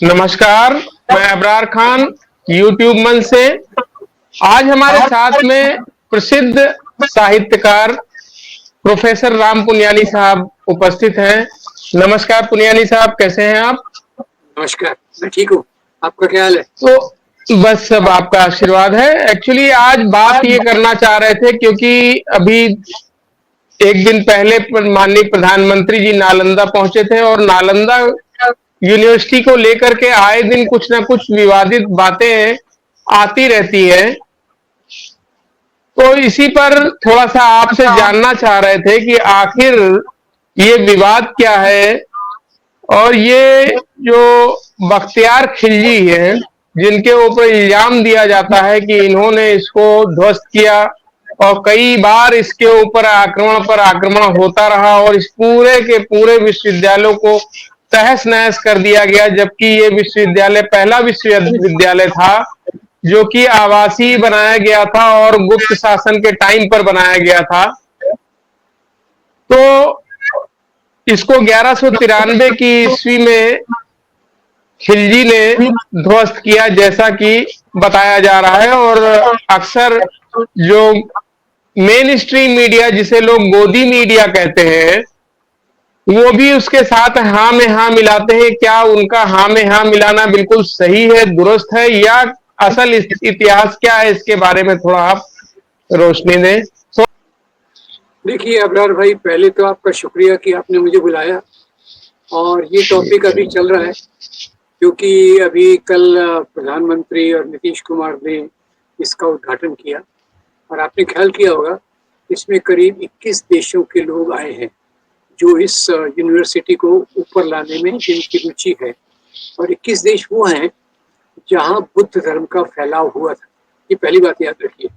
नमस्कार। मैं अबरार खान, यूट्यूब मंच से। आज हमारे साथ में प्रसिद्ध साहित्यकार प्रोफेसर राम पुनियानी साहब उपस्थित हैं। नमस्कार पुनियानी साहब, कैसे हैं आप? नमस्कार। मैं ठीक हूँ। आपका क्या हाल है? तो बस सब आपका आशीर्वाद है। एक्चुअली आज बात ये करना चाह रहे थे क्योंकि अभी एक दिन पहले माननीय प्रधानमंत्री जी नालंदा पहुंचे थे और नालंदा यूनिवर्सिटी को लेकर के आए दिन कुछ ना कुछ विवादित बातें आती रहती हैं। तो इसी पर थोड़ा सा आपसे जानना चाह रहे थे कि आखिर ये विवाद क्या है, और ये जो बख्तियार खिलजी हैं जिनके ऊपर इल्जाम दिया जाता है कि इन्होंने इसको ध्वस्त किया और कई बार इसके ऊपर आक्रमण पर आक्रमण होता रहा और इस पूरे के पूरे विश्वविद्यालयों को तहस नहस कर दिया गया, जबकि ये विश्वविद्यालय पहला विश्वविद्यालय था जो कि आवासीय बनाया गया था और गुप्त शासन के टाइम पर बनाया गया था। तो इसको 1193 की ईस्वी में खिलजी ने ध्वस्त किया, जैसा कि बताया जा रहा है। और अक्सर जो मेन स्ट्रीम मीडिया, जिसे लोग गोदी मीडिया कहते हैं, वो भी उसके साथ हाँ में हाँ मिलाते हैं। क्या उनका हाँ में हाँ मिलाना बिल्कुल सही है, दुरुस्त है, या असल इतिहास क्या है, इसके बारे में थोड़ा आप रोशनी दें। देखिए अबरार भाई, पहले तो आपका शुक्रिया कि आपने मुझे बुलाया और ये टॉपिक अभी चल रहा है क्योंकि अभी कल प्रधानमंत्री और नीतीश कुमार ने इसका उद्घाटन किया और आपने ख्याल किया होगा इसमें करीब 21 देशों के लोग आए हैं जो इस यूनिवर्सिटी को ऊपर लाने में जिनकी रुचि है। और 21 देश वो हैं जहाँ बुद्ध धर्म का फैलाव हुआ था। ये पहली बात याद रखिए।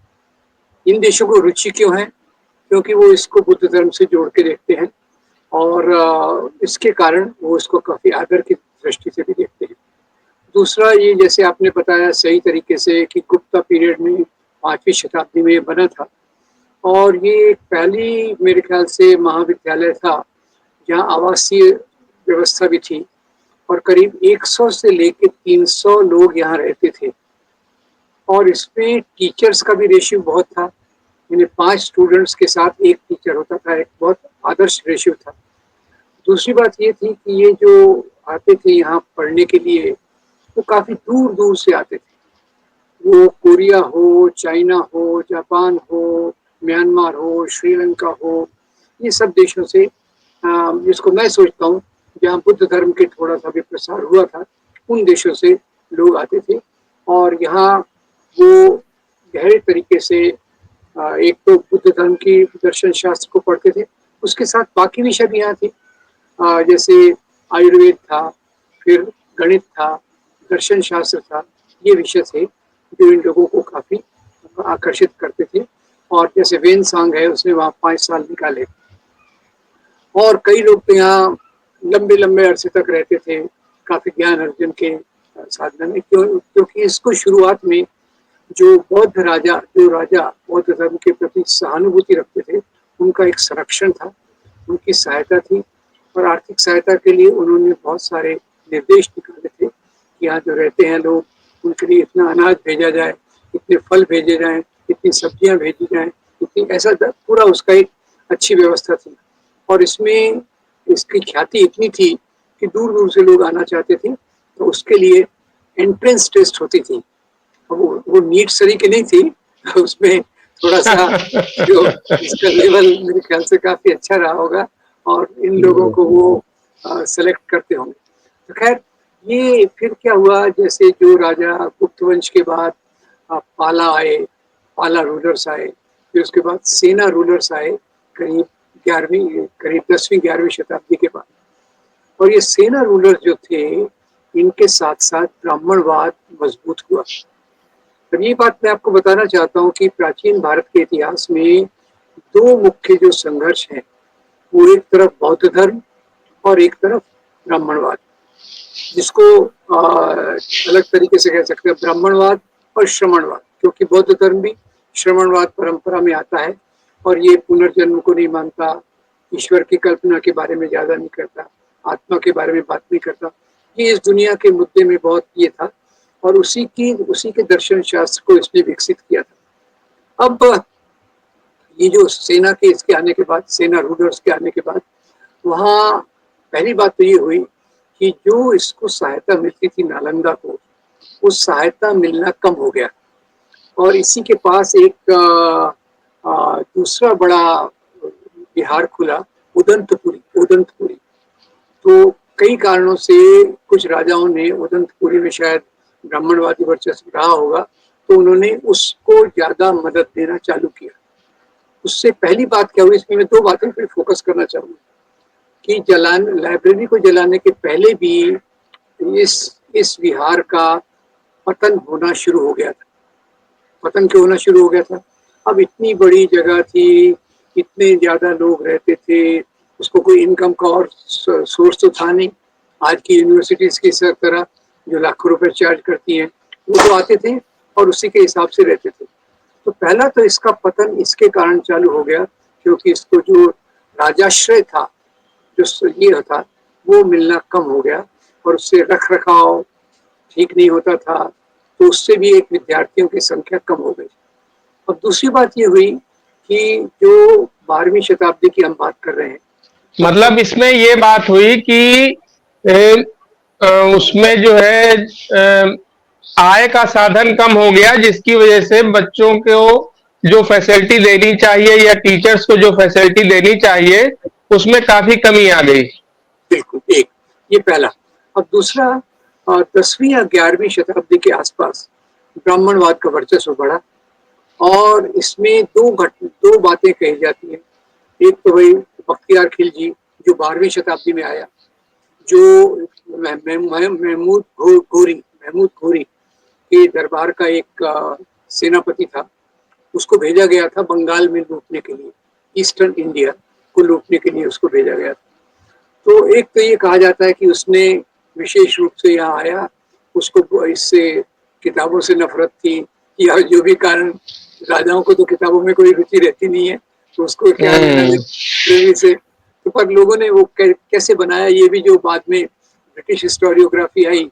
इन देशों को रुचि क्यों है? क्योंकि वो इसको बुद्ध धर्म से जोड़ के देखते हैं और इसके कारण वो इसको काफ़ी आदर की दृष्टि से भी देखते हैं। दूसरा, ये जैसे आपने बताया सही तरीके से कि गुप्ता पीरियड में 5वीं शताब्दी में ये बना था और ये पहली मेरे ख्याल से महाविद्यालय था जहाँ आवासीय व्यवस्था भी थी और करीब 100 से लेकर 300 लोग यहाँ रहते थे। और इसमें टीचर्स का भी रेशियो बहुत था, यानी 5 स्टूडेंट्स के साथ एक टीचर होता था। एक बहुत आदर्श रेशियो था। दूसरी बात ये थी कि ये जो आते थे यहाँ पढ़ने के लिए वो काफ़ी दूर दूर से आते थे। वो कोरिया हो, चाइना हो, जापान हो, म्यांमार हो, श्रीलंका हो, ये सब देशों से, जिसको मैं सोचता हूँ जहाँ बुद्ध धर्म के थोड़ा सा भी प्रसार हुआ था, उन देशों से लोग आते थे और यहाँ वो गहरे तरीके से एक तो बुद्ध धर्म की दर्शन शास्त्र को पढ़ते थे, उसके साथ बाकी विषय भी यहाँ थे, जैसे आयुर्वेद था, फिर गणित था, दर्शन शास्त्र था। ये विषय थे जो इन लोगों को काफ़ी आकर्षित करते थे। और जैसे वेन सांग है, उसने वहाँ 5 साल निकाले और कई लोग तो यहाँ लंबे लंबे अरसे तक रहते थे काफ़ी ज्ञान अर्जन के साधना में। क्योंकि इसको शुरुआत में जो राजा बौद्ध धर्म के प्रति सहानुभूति रखते थे, उनका एक संरक्षण था, उनकी सहायता थी और आर्थिक सहायता के लिए उन्होंने बहुत सारे निर्देश निकाले थे कि यहाँ जो रहते हैं लोग, उनके लिए इतना अनाज भेजा जाए, इतने फल भेजे जाएं, इतनी सब्जियां भेजी जाएं, इतनी ऐसा पूरा उसका एक अच्छी व्यवस्था थी। और इसमें इसकी ख्याति इतनी थी कि दूर दूर से लोग आना चाहते थे, तो उसके लिए एंट्रेंस टेस्ट होती थी। वो नीट सरी की नहीं थी, उसमें थोड़ा सा जो इसका लेवल मेरे ख्याल से काफ़ी अच्छा रहा होगा और इन लोगों को वो सेलेक्ट करते होंगे। तो खैर, ये फिर क्या हुआ, जैसे जो राजा गुप्त वंश के बाद पाला आए, पाला रूलर्स आए, फिर उसके बाद सेना रूलर्स आए करीब 10वीं 11वीं शताब्दी के बाद। और ये सेना रूलर्स जो थे, इनके साथ साथ ब्राह्मणवाद मजबूत हुआ। अब ये बात मैं आपको बताना चाहता हूँ कि प्राचीन भारत के इतिहास में 2 मुख्य जो संघर्ष हैं, वो एक तरफ बौद्ध धर्म और एक तरफ ब्राह्मणवाद, जिसको अलग तरीके से कह सकते हैं ब्राह्मणवाद और श्रमणवाद, क्योंकि बौद्ध धर्म भी श्रमणवाद परंपरा में आता है और ये पुनर्जन्म को नहीं मानता, ईश्वर की कल्पना के बारे में ज़्यादा नहीं करता, आत्मा के बारे में बात नहीं करता। ये इस दुनिया के मुद्दे में बहुत ये था और उसी के दर्शन शास्त्र को इसने विकसित किया था। अब ये जो सेना के इसके आने के बाद, सेना रूलर्स के आने के बाद, वहाँ पहली बात तो ये हुई कि जो इसको सहायता मिलती थी नालंदा को, उस सहायता मिलना कम हो गया और इसी के पास एक दूसरा बड़ा बिहार खुला, उदंतपुरी। तो कई कारणों से कुछ राजाओं ने उदंतपुरी में शायद ब्राह्मणवादी वर्चस्व रहा होगा, तो उन्होंने उसको ज्यादा मदद देना चालू किया। उससे पहली बात क्या हुई, इसमें मैं दो बातों पर फोकस करना चाहूंगा कि लाइब्रेरी को जलाने के पहले भी इस विहार का पतन होना शुरू हो गया था। पतन क्यों होना शुरू हो गया था? अब इतनी बड़ी जगह थी, इतने ज्यादा लोग रहते थे, उसको कोई इनकम का और सोर्स तो था नहीं। आज की यूनिवर्सिटीज की तरह जो लाखों रुपए चार्ज करती हैं, वो तो आते थे और उसी के हिसाब से रहते थे। तो पहला तो इसका पतन इसके कारण चालू हो गया क्योंकि इसको जो राजाश्रय था, जो ये था, वो मिलना कम हो गया और उससे रख रखाव ठीक नहीं होता था, तो उससे भी एक विद्यार्थियों की संख्या कम हो गई। अब दूसरी बात ये हुई कि जो 12वीं शताब्दी की हम बात कर रहे हैं, मतलब इसमें ये बात हुई कि उसमें जो है आय का साधन कम हो गया, जिसकी वजह से बच्चों को जो फैसिलिटी देनी चाहिए या टीचर्स को जो फैसिलिटी देनी चाहिए, उसमें काफी कमी आ गई। बिल्कुल, एक ये पहला। अब दूसरा, 10वीं या 11वीं शताब्दी के आसपास ब्राह्मणवाद का वर्चस्व बढ़ा और इसमें दो बातें कही जाती हैं। एक तो भाई बख्तियार खिलजी जो 12वीं शताब्दी में आया, जो महमूद घोरी के दरबार का एक सेनापति था, उसको भेजा गया था बंगाल में लूटने के लिए, ईस्टर्न इंडिया को लूटने के लिए उसको भेजा गया था। तो एक तो ये कहा जाता है कि उसने विशेष रूप से यहाँ आया, उसको इससे किताबों से नफरत थी या जो भी कारण, राजाओं को तो किताबों में कोई रुचि रहती नहीं है, तो उसको क्या से, तो पर लोगों ने वो कैसे बनाया, ये भी जो बाद में ब्रिटिश हिस्टोरियोग्राफी आई,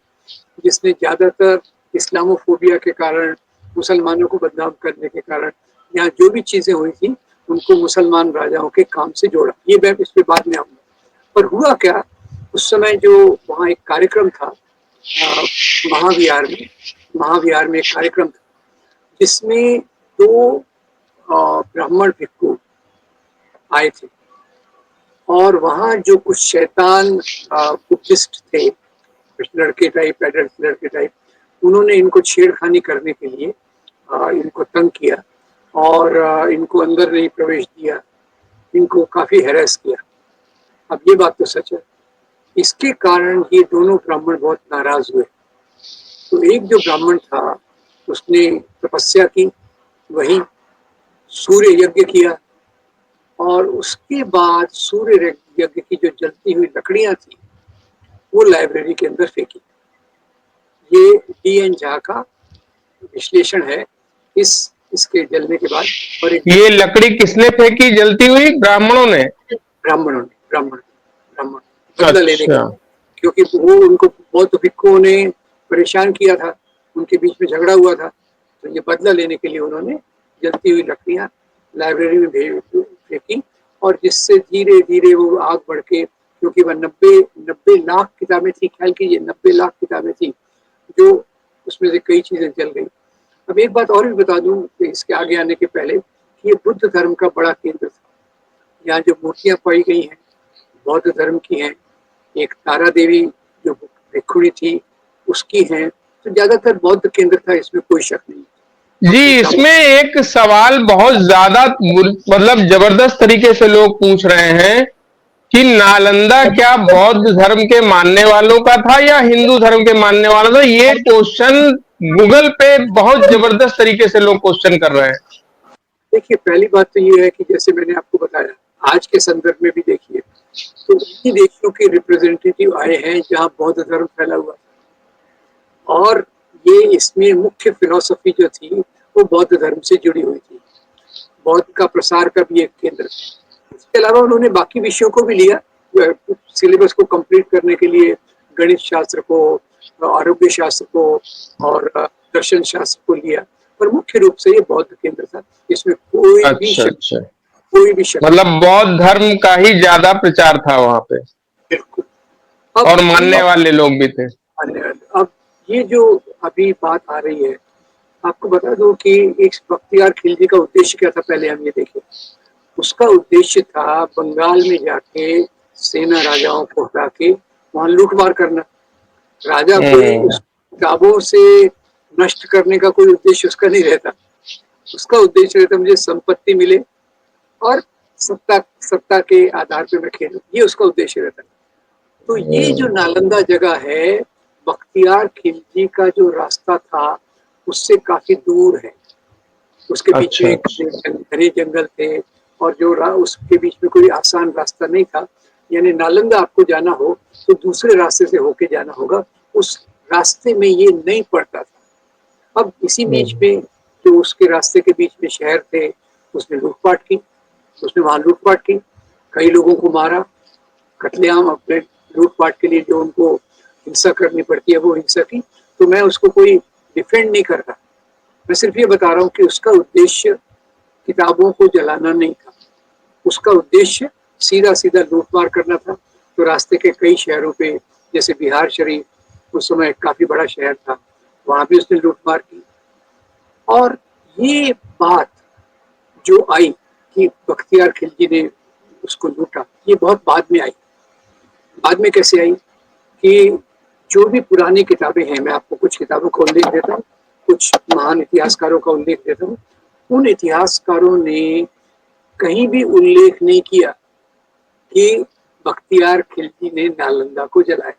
जिसने ज्यादातर इस्लामोफोबिया के कारण, मुसलमानों को बदनाम करने के कारण, यहाँ जो भी चीजें हुई थी उनको मुसलमान राजाओं के काम से जोड़ा। ये मैं इस पे बाद में आऊंगा। पर हुआ क्या, उस समय जो वहाँ एक कार्यक्रम था महाविहार में एक कार्यक्रम था जिसमें दो ब्राह्मण भिक्षु आए थे और वहाँ जो कुछ शैतान बुद्धिस्ट थे, लड़के टाइप, उन्होंने इनको छेड़खानी करने के लिए इनको तंग किया और इनको अंदर नहीं प्रवेश दिया, इनको काफी हैरेस किया। अब ये बात तो सच है। इसके कारण ये दोनों ब्राह्मण बहुत नाराज हुए। तो एक जो ब्राह्मण था उसने तपस्या की, वही सूर्य यज्ञ किया और उसके बाद सूर्य यज्ञ की जो जलती हुई लकड़ियां थी वो लाइब्रेरी के अंदर फेंकी। ये डी.एन. झा का विश्लेषण है इसके जलने के बाद। और ये लकड़ी किसने फेंकी जलती हुई? ब्राह्मणों ने? ब्राह्मण बदला लेने अच्छा। का, क्योंकि वो उनको बौद्ध भिक्षुओं ने परेशान किया था, उनके बीच में झगड़ा हुआ था, तो ये बदला लेने के लिए उन्होंने जलती हुई लकड़ियां लाइब्रेरी में फेंकी और जिससे धीरे धीरे वो आग बढ़ के, क्योंकि वह 90 लाख किताबें थी, ख्याल कीजिए 90 लाख किताबें थी, जो उसमें से कई चीजें जल गई। अब एक बात और भी बता दूं इसके आगे आने के पहले कि ये बुद्ध धर्म का बड़ा केंद्र था। यहाँ जो मूर्तियां पाई गई हैं बौद्ध धर्म की हैं, एक तारा देवी जो भिक्षुणी थी उसकी हैं, तो ज्यादातर बौद्ध केंद्र था, इसमें कोई शक नहीं। जी, इसमें एक सवाल बहुत ज्यादा मतलब जबरदस्त तरीके से लोग पूछ रहे हैं कि नालंदा क्या बौद्ध धर्म के मानने वालों का था या हिंदू धर्म के मानने वाला था? ये क्वेश्चन गूगल पे बहुत जबरदस्त तरीके से लोग क्वेश्चन कर रहे हैं। देखिए, पहली बात तो ये है कि जैसे मैंने आपको बताया, आज के संदर्भ में भी देखिए तो उन्हीं देशों के रिप्रेजेंटेटिव आए हैं जहाँ बौद्ध धर्म फैला हुआ था और ये इसमें मुख्य फिलॉसफी जो थी वो बौद्ध धर्म से जुड़ी हुई थी। बौद्ध का प्रसार का भी एक केंद्र था। इसके अलावा उन्होंने बाकी विषयों को भी लिया, सिलेबस को कंप्लीट करने के लिए गणित शास्त्र को, आरोग्य शास्त्र को और दर्शन शास्त्र को लिया, पर मुख्य रूप से ये बौद्ध केंद्र था। इसमें अच्छा अच्छा, कोई भी शक मतलब बौद्ध धर्म का ही ज्यादा प्रचार था वहां पे, बिल्कुल। अब और मानने वाले लोग भी थे। अब ये जो अभी बात आ रही है, आपको बता दूं कि एक बख्तियार खिलजी का उद्देश्य क्या था, पहले हम ये देखें। उसका उद्देश्य था बंगाल में जाके सेना राजाओं को हटा के वहां लूटमार करना। राजा कोई उस किताबों से नष्ट करने का कोई उद्देश्य उसका नहीं रहता। उसका उद्देश्य रहता मुझे संपत्ति मिले और सत्ता सत्ता के आधार पे मैं खेलूं, ये उसका उद्देश्य रहता है। तो ये जो नालंदा जगह है, बख्तियार खिलजी का जो रास्ता था उससे काफी दूर है। उसके बीच में घने जंगल थे और जो उसके बीच में कोई आसान रास्ता नहीं था। यानी नालंदा आपको जाना हो तो दूसरे रास्ते से होके जाना होगा, उस रास्ते में ये नहीं पड़ता था। अब इसी बीच में जो उसके रास्ते के बीच में शहर थे, उसने लूटपाट की, उसने वहां लूटपाट की, कई लोगों को मारा, कत्लेआम, अपने लूटपाट के लिए जो उनको हिंसा करनी पड़ती है वो हिंसा की। तो मैं उसको कोई डिफेंड नहीं कर रहा, मैं सिर्फ ये बता रहा हूँ कि उसका उद्देश्य किताबों को जलाना नहीं था, उसका उद्देश्य सीधा सीधा लूटमार करना था। तो रास्ते के कई शहरों पे, जैसे बिहार शरीफ उस समय काफी बड़ा शहर था, वहां भी उसने लूटमार की। और ये बात जो आई कि बख्तियार खिलजी ने उसको लूटा, ये बहुत बाद में आई। बाद में कैसे आई कि जो भी पुरानी किताबें हैं, मैं आपको कुछ किताबों का उल्लेख देता हूँ, कुछ महान इतिहासकारों का उल्लेख देता हूँ। उन इतिहासकारों ने कहीं भी उल्लेख नहीं किया कि बख्तियार खिलजी ने नालंदा को जलाया।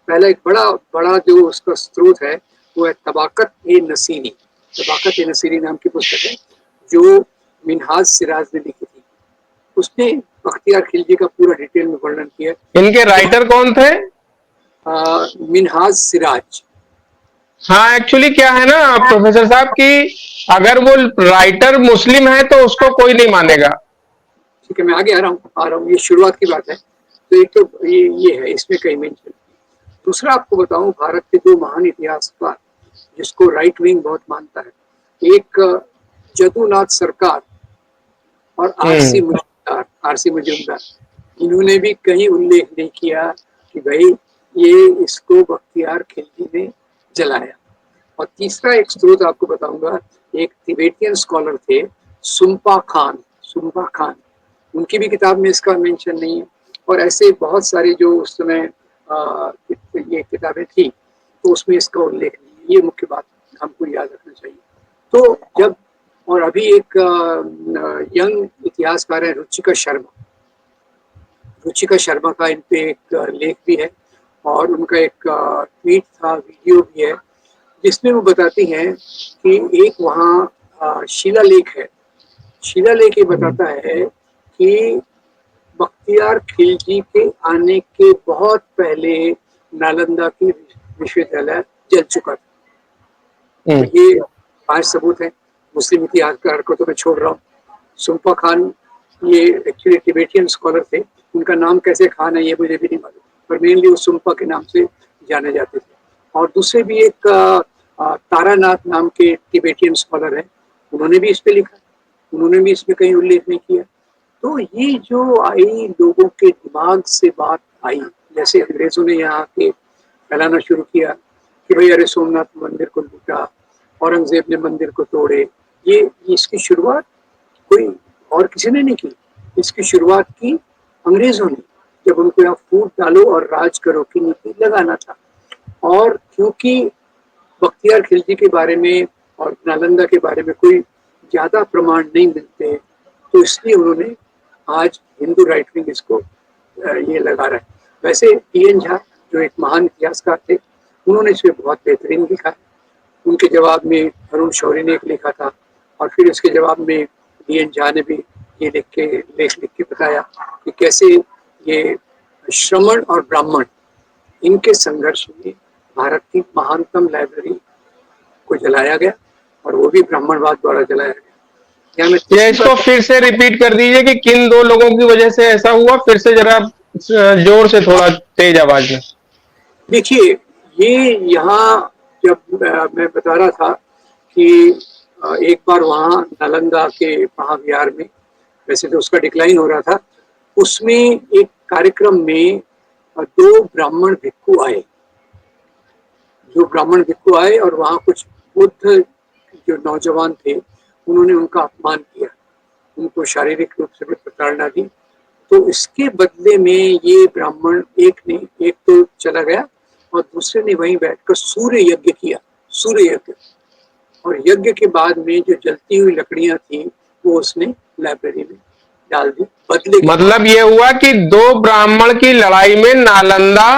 पहला एक बड़ा बड़ा जो उसका स्रोत है वो है तबाकत ए नसीरी। तबाकत ए नसीरी नाम की पुस्तक है जो मिनहाज सिराज ने लिखी थी। उसने बख्तियार खिलजी का पूरा डिटेल में वर्णन किया। इनके राइटर कौन थे? मिनहाज सिराज। हाँ, एक्चुअली क्या है ना प्रोफेसर साहब कि अगर वो राइटर मुस्लिम है तो उसको कोई नहीं मानेगा। ठीक है, मैं आगे आ रहा हूँ, ये शुरुआत की बात है। तो एक तो ये है, इसमें कहीं मेंशन। दूसरा आपको बताऊं, भारत के दो महान इतिहासकार जिसको राइट विंग बहुत मानता है, एक जदुनाथ सरकार और आरसी मुजुमदार। इन्होंने भी कहीं उल्लेख नहीं किया कि भाई ये इसको बख्तियार खिलजी ने जलाया। और तीसरा एक स्रोत आपको बताऊंगा, एक तिबेटियन स्कॉलर थे सुम्पा खान, उनकी भी किताब में इसका मेंशन नहीं है। और ऐसे बहुत सारे जो उस समय ये किताबें थी तो उसमें इसका उल्लेख नहीं है। ये मुख्य बात हमको याद रखना चाहिए। तो जब, और अभी एक यंग इतिहासकार है रुचिका शर्मा का इन पे एक लेख भी है और उनका एक ट्वीट था, वीडियो भी है, जिसमें वो बताती हैं कि एक वहाँ शिलालेख है। शिलालेख ये बताता है कि बख्तियार खिलजी के आने के बहुत पहले नालंदा की विश्वविद्यालय जल चुका था। तो ये 5 सबूत हैं। मुस्लिम इतिहासकार को तो मैं छोड़ रहा हूँ। सुम्पा खान ये एक्चुअली तिबेटियन स्कॉलर थे, उनका नाम कैसे खान है ये मुझे भी नहीं मालूम, पर मेनली वो सुम्पा के नाम से जाने जाते थे। और दूसरे भी एक तारानाथ नाम के तिबेटियन स्कॉलर हैं, उन्होंने भी इस पे लिखा, उन्होंने भी इसमें कहीं उल्लेख नहीं किया। तो ये जो आई, लोगों के दिमाग से बात आई, जैसे अंग्रेजों ने यहाँ के फैलाना शुरू किया कि भाई अरे सोमनाथ मंदिर को लूटा, औरंगजेब ने मंदिर को तोड़े। ये इसकी शुरुआत कोई और किसी ने नहीं की, इसकी शुरुआत की अंग्रेजों ने, जब उनको यहाँ फूट डालो और राज करो की नीति लगाना था। और क्योंकि बख्तियार खिलजी के बारे में और नालंदा के बारे में कोई ज्यादा प्रमाण नहीं मिलते, तो इसलिए उन्होंने आज हिंदू राइट विंग इसको ये लगा रहा है। वैसे टी.एन. झा जो एक महान इतिहासकार थे, उन्होंने इसमें बहुत बेहतरीन लिखा है। उनके जवाब में अरुण शौरी ने एक लिखा था और फिर उसके जवाब में टी.एन. झा ने भी ये लेख लिख के बताया कि कैसे ये श्रमण और ब्राह्मण, इनके संघर्ष में भारत की महानतम लाइब्रेरी को जलाया गया और वो भी ब्राह्मणवाद द्वारा जलाया गया। या इसको फिर से रिपीट कर दीजिए कि किन दो लोगों की वजह से ऐसा हुआ, फिर से जरा जोर से, थोड़ा तेज आवाज में। देखिए, ये यहाँ जब मैं बता रहा था कि एक बार वहाँ नालंदा के महाविहार में, वैसे तो उसका डिक्लाइन हो रहा था, उसमें एक कार्यक्रम में 2 ब्राह्मण भिक्षु आए। जो ब्राह्मण भिक्षु आए और वहाँ कुछ बुद्ध जो नौजवान थे, उन्होंने उनका अपमान किया, उनको शारीरिक रूप से भी प्रताड़ना दी। तो इसके बदले में ये ब्राह्मण एक तो चला गया और दूसरे ने वहीं बैठकर सूर्य यज्ञ किया, सूर्य यज्ञ। और यज्ञ के बाद में जो जलती हुई लकड़ियां थी वो उसने लाइब्रेरी में डाल दी बदले। मतलब ये हुआ कि 2 ब्राह्मण की लड़ाई में नालंदा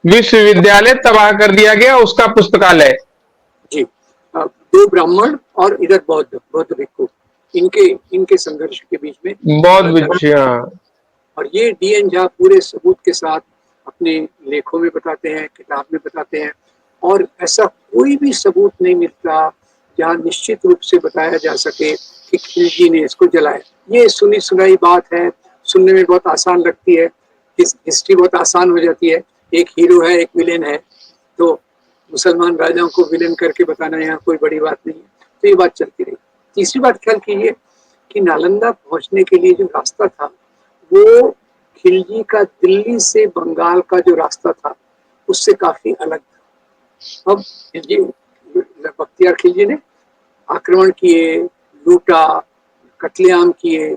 विश्वविद्यालय तबाह कर दिया गया, उसका पुस्तकालय। जी, 2 ब्राह्मण और इधर बौद्ध भिक्षु, इनके संघर्ष के बीच में बौद्ध भिक्षु। और ये डी.एन. झा पूरे सबूत के साथ अपने लेखों में बताते हैं, किताब में बताते हैं। और ऐसा कोई भी सबूत नहीं मिलता जहाँ निश्चित रूप से बताया जा सके कि खिलजी ने इसको जलाया। ये सुनी सुनाई बात है, सुनने में बहुत आसान लगती है, हिस्ट्री बहुत आसान हो जाती है। एक हीरो है, एक विलेन है, तो मुसलमान राजाओं को विलेन करके बताना यहाँ कोई बड़ी बात नहीं है। तो ये बात चलती रही। तीसरी बात ख्याल कीजिए कि नालंदा पहुंचने के लिए जो रास्ता था वो खिलजी का दिल्ली से बंगाल का जो रास्ता था उससे काफी अलग था। अब खिलजी, बख्तियार खिलजी ने आक्रमण किए, लूटा, कत्लेआम किए,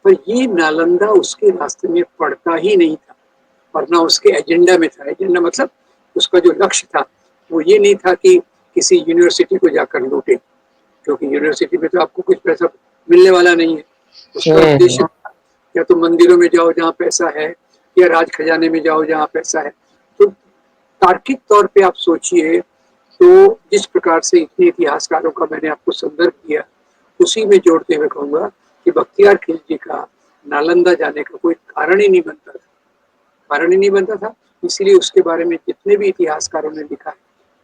पर ये नालंदा उसके रास्ते में पड़ता ही नहीं था और ना उसके एजेंडा में था। एजेंडा मतलब उसका जो लक्ष्य था वो ये नहीं था कि किसी यूनिवर्सिटी को जाकर लूटे, क्योंकि यूनिवर्सिटी में तो आपको कुछ पैसा मिलने वाला नहीं है। उसका उद्देश्य या तो मंदिरों में जाओ जहाँ पैसा है, या राज खजाने में जाओ जहाँ पैसा है। तो तार्किक तौर पे आप सोचिए, तो जिस प्रकार से इतने इतिहासकारों का मैंने आपको संदर्भ दिया, उसी में जोड़ते हुए कहूंगा कि बख्तियार खिलजी का नालंदा जाने का कोई कारण ही नहीं बनता था, कारण ही नहीं बनता था। इसीलिए उसके बारे में जितने भी इतिहासकारों ने लिखा है,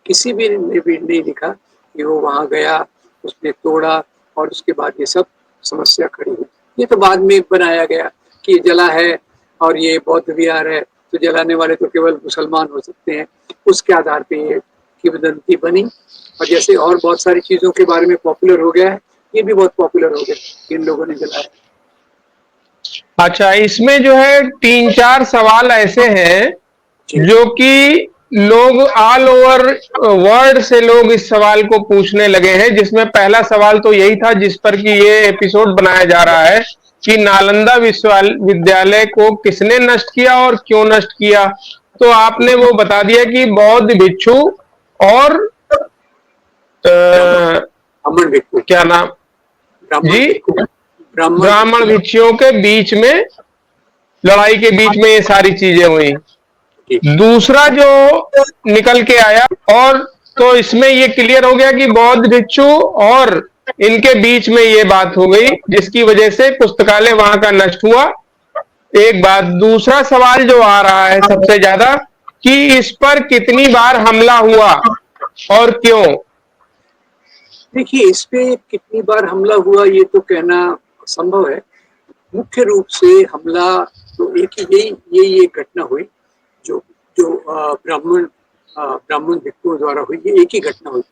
किसी भी ने भी नहीं लिखा कि वो वहां गया, उसने तोड़ा और उसके बाद ये सब समस्या खड़ी हुई। ये तो बाद में बनाया गया कि ये जला है और ये बौद्ध विहार है, तो जलाने वाले तो केवल मुसलमान हो सकते हैं। उसके आधार पे ये किंवदंती बनी और जैसे और बहुत सारी चीजों के बारे में पॉपुलर हो गया है, ये भी बहुत पॉपुलर हो गया, इन लोगों ने जलाया। अच्छा, इसमें जो है 3-4 सवाल ऐसे हैं जो कि लोग ऑल ओवर वर्ल्ड से लोग इस सवाल को पूछने लगे हैं, जिसमें पहला सवाल तो यही था जिस पर कि ये एपिसोड बनाया जा रहा है कि नालंदा विश्वविद्यालय को किसने नष्ट किया और क्यों नष्ट किया। तो आपने वो बता दिया कि बौद्ध भिक्षु और ब्राह्मण भिक्षु, क्या नाम जी, ब्राह्मण भिक्षुओं के बीच में लड़ाई के बीच में ये सारी चीजें हुई। दूसरा जो निकल के आया, और तो इसमें ये क्लियर हो गया कि बौद्ध भिक्षु और इनके बीच में ये बात हो गई जिसकी वजह से पुस्तकालय वहां का नष्ट हुआ। एक बात। दूसरा सवाल जो आ रहा है सबसे ज्यादा कि इस पर कितनी बार हमला हुआ और क्यों। देखिए, इस पे कितनी बार हमला हुआ ये तो कहना असंभव है। मुख्य रूप से हमला तो एक ही यही एक घटना हुई जो जो ब्राह्मण भिक्षुओं द्वारा हुई, ये एक ही घटना हुई।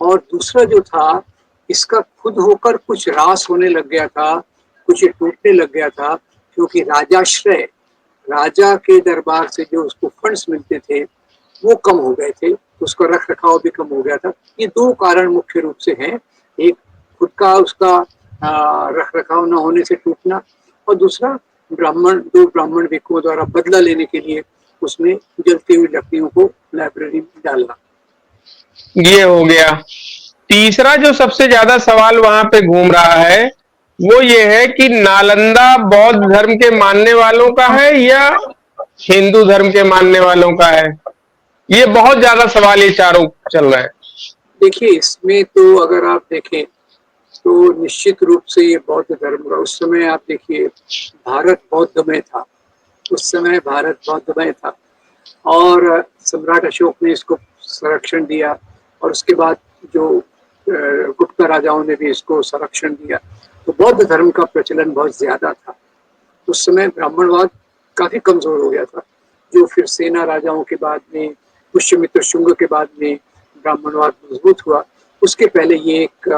और दूसरा जो था, इसका खुद होकर कुछ रास होने लग गया था, कुछ टूटने लग गया था, क्योंकि राजाश्रय, राजा के दरबार से जो उसको फंड्स मिलते थे वो कम हो गए थे, उसका रख रखाव भी कम हो गया था। ये 2 कारण मुख्य रूप से हैं, एक खुद का उसका रख रखाव न होने से टूटना, और दूसरा 2 ब्राह्मण भिक्षुओं द्वारा बदला लेने के लिए उसने जलती हुई लकड़ियों को लाइब्रेरी में डालना। ये हो गया। तीसरा जो सबसे ज्यादा सवाल वहां पे घूम रहा है वो ये है कि नालंदा बौद्ध धर्म के मानने वालों का है या हिंदू धर्म के मानने वालों का है। ये बहुत ज्यादा सवाल ये चारों चल रहे हैं। देखिए, इसमें तो अगर आप देखें तो निश्चित रूप से ये बौद्ध धर्म का, उस समय आप देखिए भारत बौद्धमय था, उस समय भारत बौद्धमय था और सम्राट अशोक ने इसको संरक्षण दिया और उसके बाद जो गुप्त राजाओं ने भी इसको संरक्षण दिया। तो बौद्ध धर्म का प्रचलन बहुत ज्यादा था। उस समय ब्राह्मणवाद काफी कमजोर हो गया था, जो फिर सेना राजाओं के बाद में पुष्यमित्र शुंग के बाद में ब्राह्मणवाद मजबूत हुआ, उसके पहले ये एक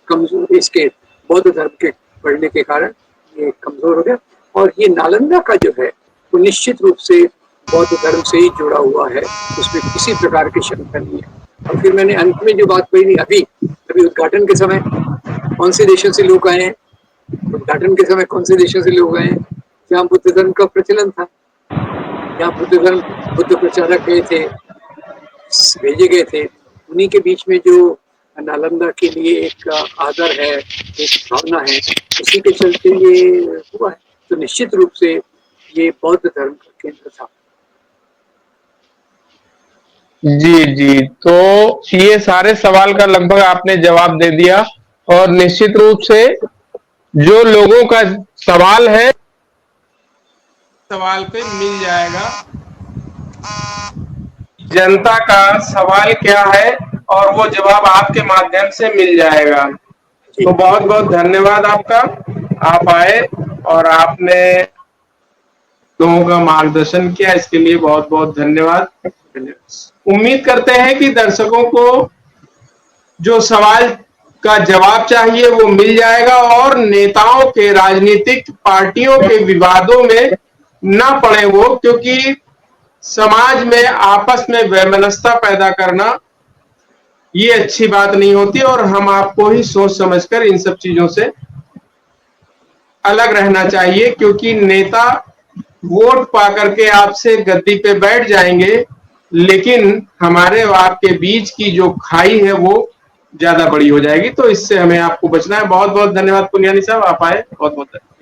कमजोर, इसके बौद्ध धर्म के बढ़ने के कारण ये कमजोर हो गया। और ये नालंदा का जो है वो निश्चित रूप से बौद्ध धर्म से ही जुड़ा हुआ है, उसमें किसी प्रकार की शंका नहीं है। और फिर मैंने अंत में जो बात कही थी, अभी उद्घाटन के समय कौन से देशों से लोग आए हैं, उद्घाटन के समय कौन से देशों से लोग आए हैं, जहाँ बुद्ध धर्म का प्रचलन था, जहाँ बुद्ध प्रचारक गए थे, भेजे गए थे, उन्हीं के बीच में जो नालंदा के लिए एक आदर है, एक भावना है, उसी के चलते ये हुआ है। तो निश्चित रूप से ये बौद्ध धर्म का केंद्र था। जी जी, तो ये सारे सवाल का लगभग आपने जवाब दे दिया, और निश्चित रूप से जो लोगों का सवाल है, सवाल पे मिल जाएगा। जनता का सवाल क्या है और वो जवाब आपके माध्यम से मिल जाएगा। तो बहुत बहुत धन्यवाद आपका, आप आए और आपने लोगों का मार्गदर्शन किया, इसके लिए बहुत बहुत धन्यवाद। उम्मीद करते हैं कि दर्शकों को जो सवाल का जवाब चाहिए वो मिल जाएगा और नेताओं के, राजनीतिक पार्टियों के विवादों में ना पड़े वो, क्योंकि समाज में आपस में वैमनस्यता पैदा करना ये अच्छी बात नहीं होती, और हम आपको ही सोच समझकर इन सब चीजों से अलग रहना चाहिए, क्योंकि नेता वोट पा करके आपसे गद्दी पे बैठ जाएंगे, लेकिन हमारे और आपके बीच की जो खाई है वो ज्यादा बड़ी हो जाएगी। तो इससे हमें आपको बचना है। बहुत बहुत धन्यवाद पुनियानी साहब, आप आए, बहुत बहुत धन्यवाद।